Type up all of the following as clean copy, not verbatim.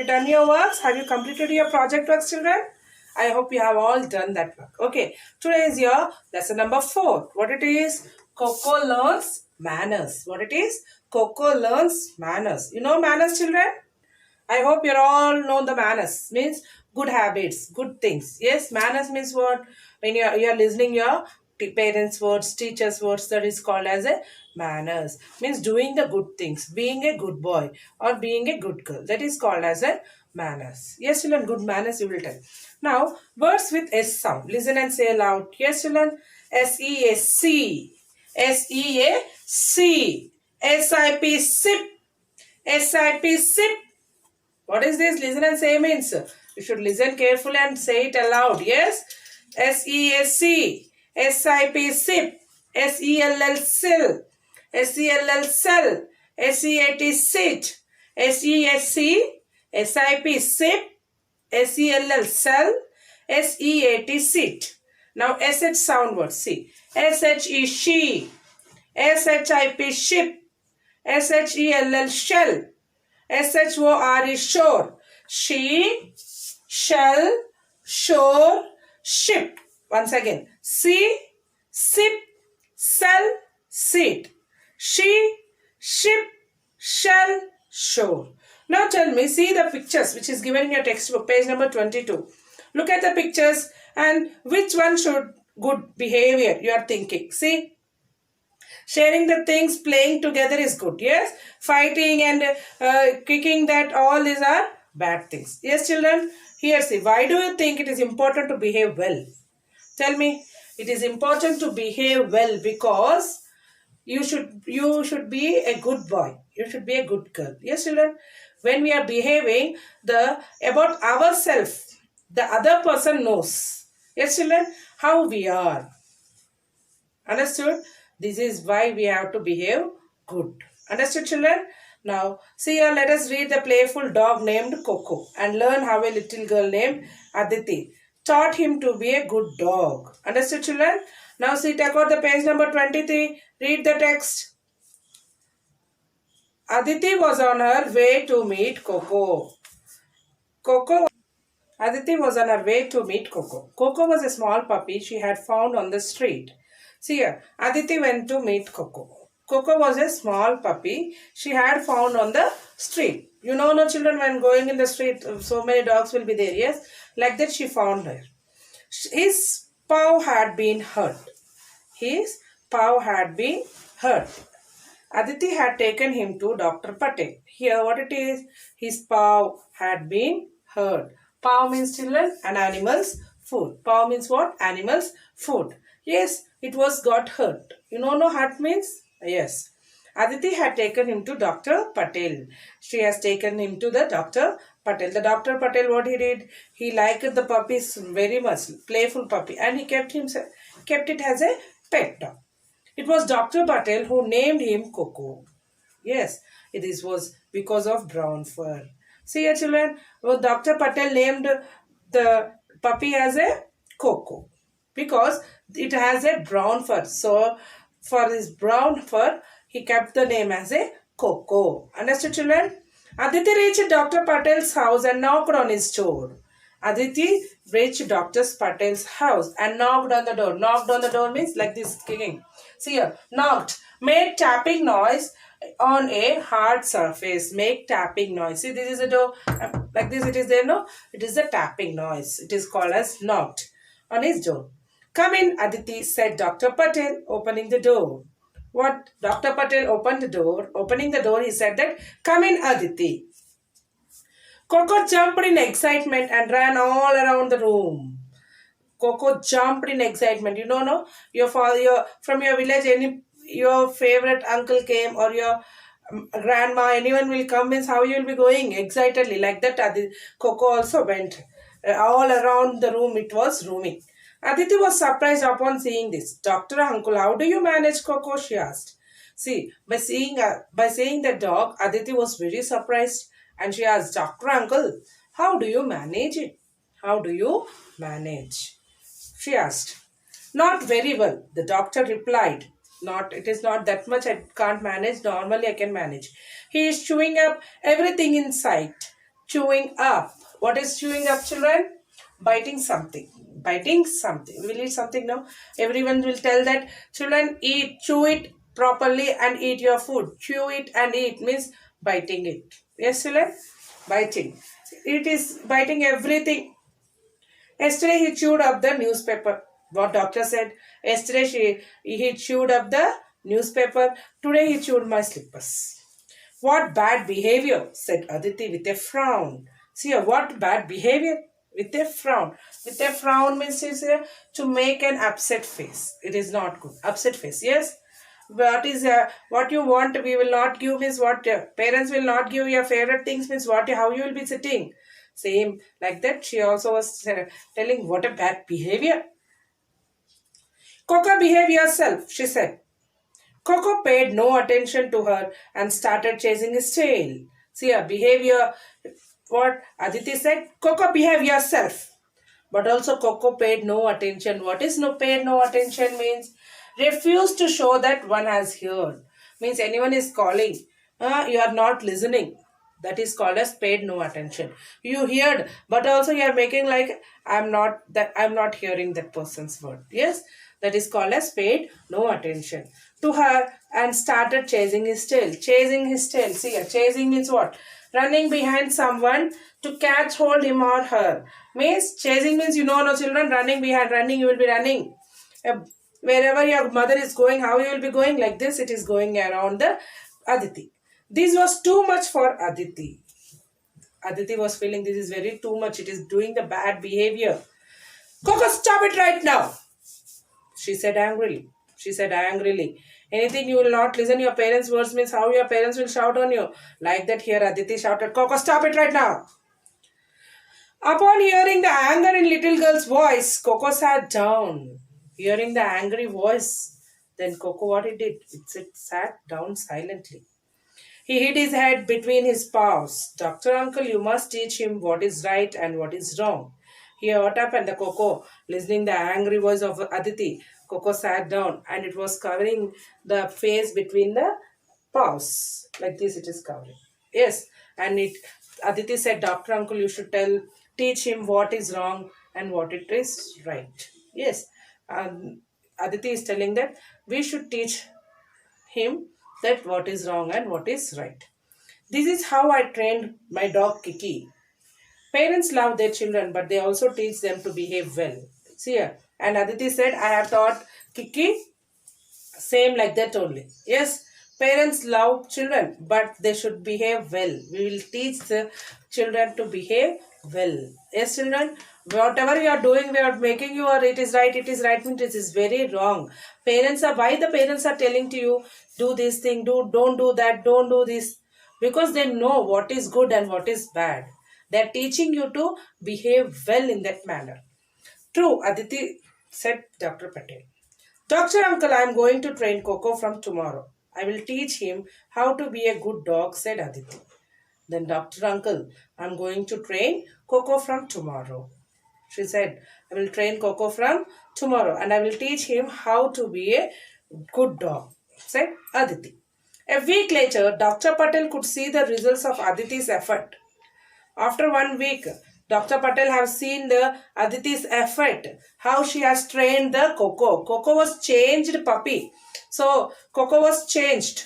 done your works? Have you completed your project works, children? I hope you have all done that work. Okay, today is your lesson number 4. What it is? Coco learns manners. What it is? Coco learns manners. You know manners, children? I hope you all know the manners. Means good habits, good things. Yes, manners means what? When you are listening your parents' words, teachers' words, that is called as a manners. Means doing the good things, being a good boy or being a good girl. That is called as a manners. Yes, children, good manners you will tell. Now, words with S sound. Listen and say aloud. Yes, children. S-E-A-C. S-E-A-C. S-I-P, sip. S-I-P, sip. What is this? Listen and say means. You should listen carefully and say it aloud. Yes? S-E-A-C. S-I-P, sip. S-E-L-L, sill. S-E-L-L, sell. S-E-A-T, sit. S-E-A-C. S-I-P, sip. S-E-L-L, sell. S-E-A-T, sit. Now S-H sound word. See. S-H-E, she. S-H-I-P, ship. S-H-E-L-L, shell. S-H-O-R-E, shore. She, shell, shore, ship. Once again. See, sip, sell, sit. She, ship, shell, shore. Now tell me, see the pictures which is given in your textbook, page number 22. Look at the pictures and which one should good behavior you are thinking. See. Sharing the things, playing together is good. Yes. Fighting and kicking, that all these are bad things. Yes, children. Here, see. Why do you think it is important to behave well? Tell me. It is important to behave well because you should be a good boy. You should be a good girl. Yes, children. When we are behaving, about ourselves, the other person knows. Yes, children. How we are. Understood? This is why we have to behave good. Understood, children? Now, see here, let us read the playful dog named Coco and learn how a little girl named Aditi taught him to be a good dog. Understood, children? Now, see, take out the page number 23. Read the text. Aditi was on her way to meet Coco. Aditi was on her way to meet Coco. Coco was a small puppy she had found on the street. See here, Aditi went to meet Coco. Coco was a small puppy she had found on the street. You know, no children, when going in the street, so many dogs will be there. Yes, like that she found her. His paw had been hurt. His paw had been hurt. Aditi had taken him to Dr. Patel. Here what it is, his paw had been hurt. Paw means, children, an animal's food. Paw means what? Animal's food. Yes, it was got hurt. You know, no, hurt means? Yes. Aditi had taken him to Dr. Patel. She has taken him to the Dr. Patel. The Dr. Patel, what he did? He liked the puppies very much, playful puppy, and he kept it as a pet dog. It was Dr. Patel who named him Coco. Yes, it was because of brown fur. See here, children, Dr. Patel named the puppy as a Coco because it has a brown fur. So, for this brown fur, he kept the name as a Coco. Understood, children? Aditi reached Dr. Patel's house and knocked on his door. Aditi reached Dr. Patel's house and knocked on the door. Knocked on the door means like this, kicking. See here, knocked. Made tapping noise on a hard surface. Make tapping noise. See, this is a door. Like this it is there, no? It is a tapping noise. It is called as knocked on his door. Come in, Aditi, said Dr. Patel, opening the door. What? Dr. Patel opened the door. Opening the door, he said that, come in, Aditi. Coco jumped in excitement and ran all around the room. Coco jumped in excitement. You know, no? From your village, your favorite uncle came or your grandma, anyone will come, means how you will be going excitedly. Like that, Coco also went. All around the room, it was roaming. Aditi was surprised upon seeing this. Doctor Uncle, how do you manage Coco? She asked. See, by saying the dog, Aditi was very surprised and she asked, Doctor Uncle, how do you manage it? How do you manage? She asked. Not very well, the doctor replied. It is not that much, I can't manage. Normally I can manage. He is chewing up everything in sight. chewing up. What is chewing up, children? Biting something. Biting something. We will eat something now. Everyone will tell that children eat, chew it properly and eat your food. Chew it and eat means biting it. Yes, children? Biting. It is biting everything. Yesterday he chewed up the newspaper. What doctor said? Yesterday he chewed up the newspaper. Today he chewed my slippers. What bad behavior, said Aditi with a frown. See, what bad behavior? With a frown. With a frown means to make an upset face. It is not good. Upset face, yes? What you want we will not give means what parents will not give your favorite things means what how you will be sitting. Same like that she also was telling what a bad behavior. Coco, behave yourself, she said. Coco paid no attention to her and started chasing his tail. See her behavior. What Aditi said, Coco, behave yourself. But also Coco paid no attention. What is no paid no attention means? Refuse to show that one has heard. Means anyone is calling. You are not listening. That is called as paid no attention. You heard, but also you are making like I'm not hearing that person's word. Yes, that is called as paid no attention to her and started chasing his tail. Chasing his tail. See, chasing means what? Running behind someone to catch hold him or her. Means chasing means no children running behind. Running you will be running. Wherever your mother is going, how you will be going like this? It is going around the Aditi. This was too much for Aditi. Aditi was feeling this is very too much. It is doing the bad behavior. Coco, stop it right now. She said angrily. She said angrily. Anything you will not listen your parents' words means how your parents will shout on you. Like that here Aditi shouted, Coco, stop it right now. Upon hearing the anger in little girl's voice, Coco sat down. Hearing the angry voice, then Coco what he did? It sat down silently. He hid his head between his paws. Doctor Uncle, you must teach him what is right and what is wrong. Here what happened? The Coco, listening the angry voice of Aditi, Coco sat down and it was covering the face between the paws. Like this it is covering. Yes. And Aditi said, Doctor Uncle, you should teach him what is wrong and what it is right. Yes. Aditi is telling that we should teach him that what is wrong and what is right. This is how I trained my dog Kiki. Parents love their children, but they also teach them to behave well. See here. And Aditi said, I have taught Kiki same like that only. Yes, parents love children, but they should behave well. We will teach the children to behave well. Yes, children, whatever you are doing, we are making you or it is right means it is very wrong. Why the parents are telling to you, do this thing, don't do that, don't do this. Because they know what is good and what is bad. They are teaching you to behave well in that manner. True, Aditi, said Dr. Patel. Doctor Uncle, I am going to train Coco from tomorrow. I will teach him how to be a good dog, said Aditi. Then Doctor Uncle, I am going to train Coco from tomorrow. She said, I will train Coco from tomorrow and I will teach him how to be a good dog, said Aditi. A week later, Dr. Patel could see the results of Aditi's effort. After 1 week, Dr. Patel have seen the Aditi's effort, how she has trained the Coco. Coco was changed puppy. So, Coco was changed.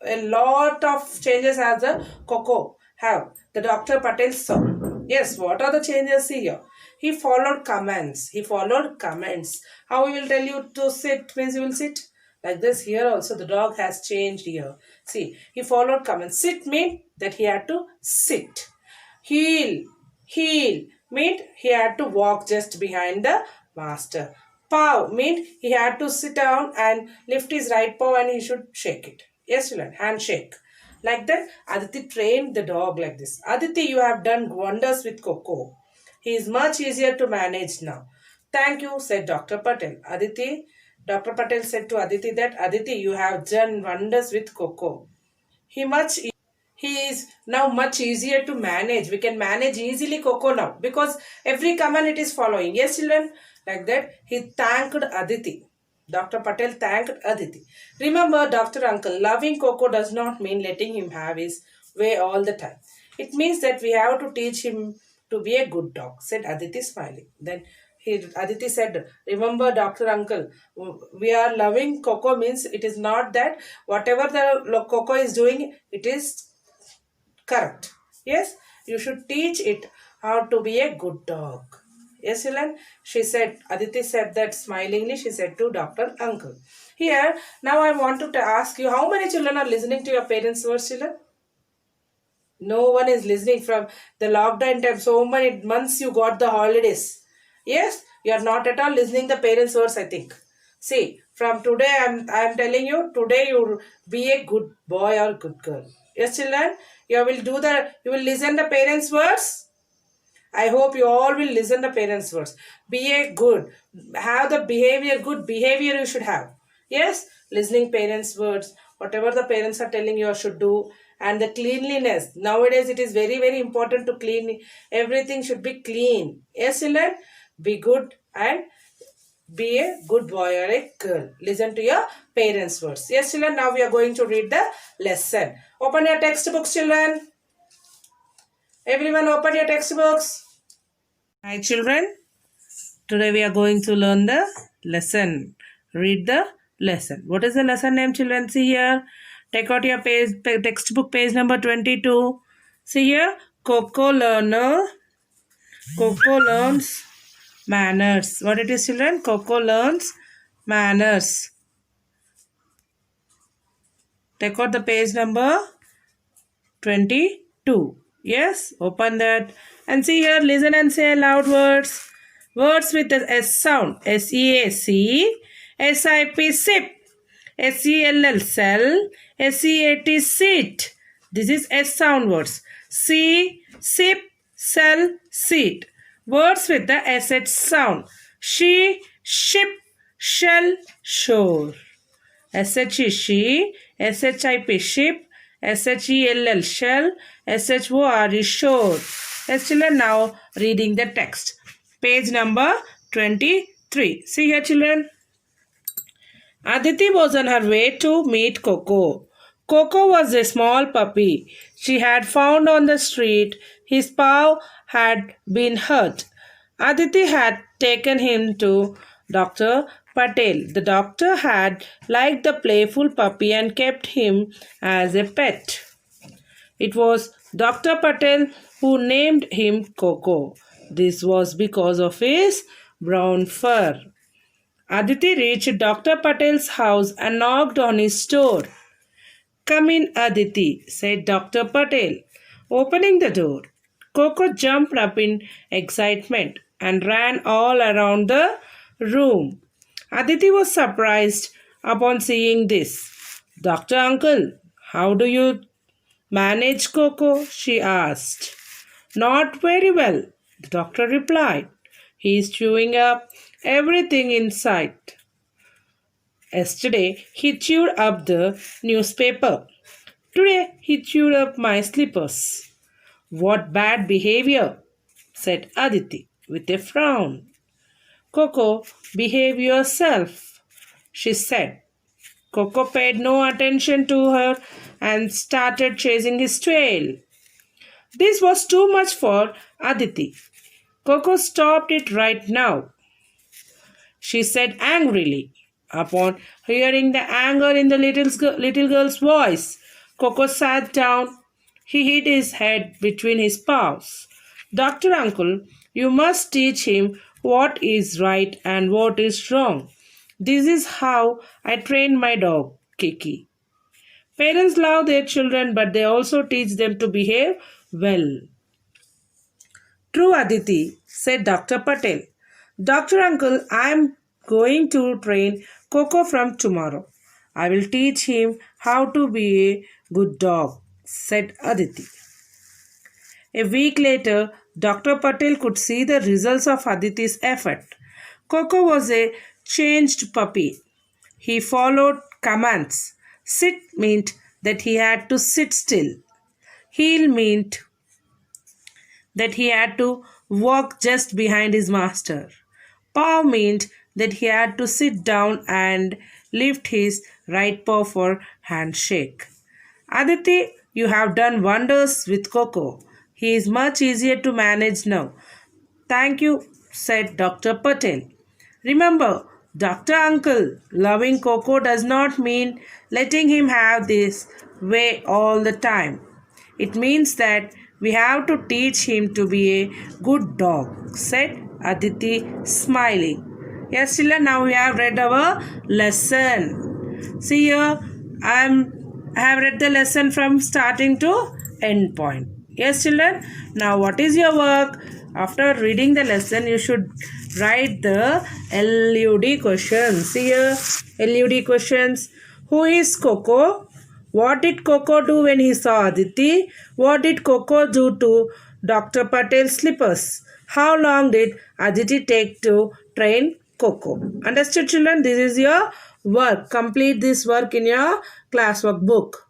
A lot of changes as the Coco have. The Dr. Patel saw. Yes, what are the changes here? He followed commands. He followed commands. How he will tell you to sit means you will sit. Like this here also the dog has changed here. See, he followed commands. Sit means that he had to sit. Heel meant he had to walk just behind the master. Paw meant he had to sit down and lift his right paw and he should shake it. Yes, children, handshake. Like that, Aditi trained the dog like this. Aditi, you have done wonders with Coco. He is much easier to manage now. Thank you, said Dr. Patel. Dr. Patel said to Aditi that, Aditi, you have done wonders with Coco. He is now much easier to manage. We can manage easily Coco now because every command it is following. Yes, children, like that. He thanked Aditi. Dr. Patel thanked Aditi. Remember, Dr. Uncle, loving Coco does not mean letting him have his way all the time. It means that we have to teach him to be a good dog, said Aditi smiling. Then Aditi said, remember, Dr. Uncle, we are loving Coco means it is not that whatever the Coco is doing, it is correct. Yes, you should teach it how to be a good dog. Yes, Ilan? She said, Aditi said that smilingly, she said to Dr. Uncle. Here, now I want to ask you, how many children are listening to your parents' words, children? No one is listening from the lockdown time. So many months you got the holidays. Yes, you are not at all listening the parents' words, I think. See, from today I'm telling you, today you be a good boy or good girl. Yes, children, you will listen the parents' words. I hope you all will listen the parents' words. Be a good, have the behavior, good behavior you should have. Yes, listening parents' words, whatever the parents are telling you should do, and the cleanliness. Nowadays, it is very, very important to clean. Everything should be clean. Yes, children, be good and be a good boy or a girl. Listen to your parents' words. Yes, children, now we are going to read the lesson. Open your textbooks, children. Everyone, open your textbooks. Hi, children. Today we are going to learn the lesson. Read the lesson. What is the lesson name, children? See here. Take out your textbook page number 22. See here. Coco learns manners. What it is, children? Coco learns manners. Take out the page number 22. Yes, open that and see here, listen and say loud words. Words with the S sound. S-E-A-C, S-I-P, sip, S-E-L-L, sell, S-E-A-T, sit. This is S sound words. See, sip, sell, sit. Words with the SH sound. She, ship, shell, shore. SHE she, SHIP ship, SHELL shell, SHORE shore. Let's children now reading the text. Page number 23. See here, children. Aditi was on her way to meet Coco. Coco was a small puppy she had found on the street. His paw had been hurt. Aditi had taken him to Dr. Patel. The doctor had liked the playful puppy and kept him as a pet. It was Dr. Patel who named him Coco. This was because of his brown fur. Aditi reached Dr. Patel's house and knocked on his door. Come in, Aditi, said Dr. Patel, opening the door. Coco jumped up in excitement and ran all around the room. Aditi was surprised upon seeing this. Doctor Uncle, how do you manage Coco? She asked. Not very well, the doctor replied. He is chewing up everything in sight. Yesterday, he chewed up the newspaper. Today, he chewed up my slippers. What bad behavior, said Aditi with a frown. Coco, behave yourself, she said. Coco paid no attention to her and started chasing his tail. This was too much for Aditi. Coco stopped it right now, she said angrily. Upon hearing the anger in the little girl's voice, Coco sat down. He hid his head between his paws. Doctor Uncle, you must teach him what is right and what is wrong. This is how I train my dog, Kiki. Parents love their children, but they also teach them to behave well. True, Aditi, said Dr. Patel. Doctor Uncle, I am going to train Coco from tomorrow. I will teach him how to be a good dog, said Aditi. A week later, Dr. Patel could see the results of Aditi's effort. Coco was a changed puppy. He followed commands. Sit meant that he had to sit still. Heel meant that he had to walk just behind his master. Paw meant that he had to sit down and lift his right paw for handshake. Aditi You have done wonders with Coco. He is much easier to manage now. Thank you, said Dr. Patel. Remember, Dr. Uncle, loving Coco does not mean letting him have this way all the time. It means that we have to teach him to be a good dog, said Aditi, smiling. Yes, children, now we have read our lesson. See here, I have read the lesson from starting to end point. Yes, children. Now, what is your work? After reading the lesson, you should write the LUD questions. See here, LUD questions. Who is Coco? What did Coco do when he saw Aditi? What did Coco do to Dr. Patel's slippers? How long did Aditi take to train Coco? Understood, children? This is your work. Complete this work in your classwork book.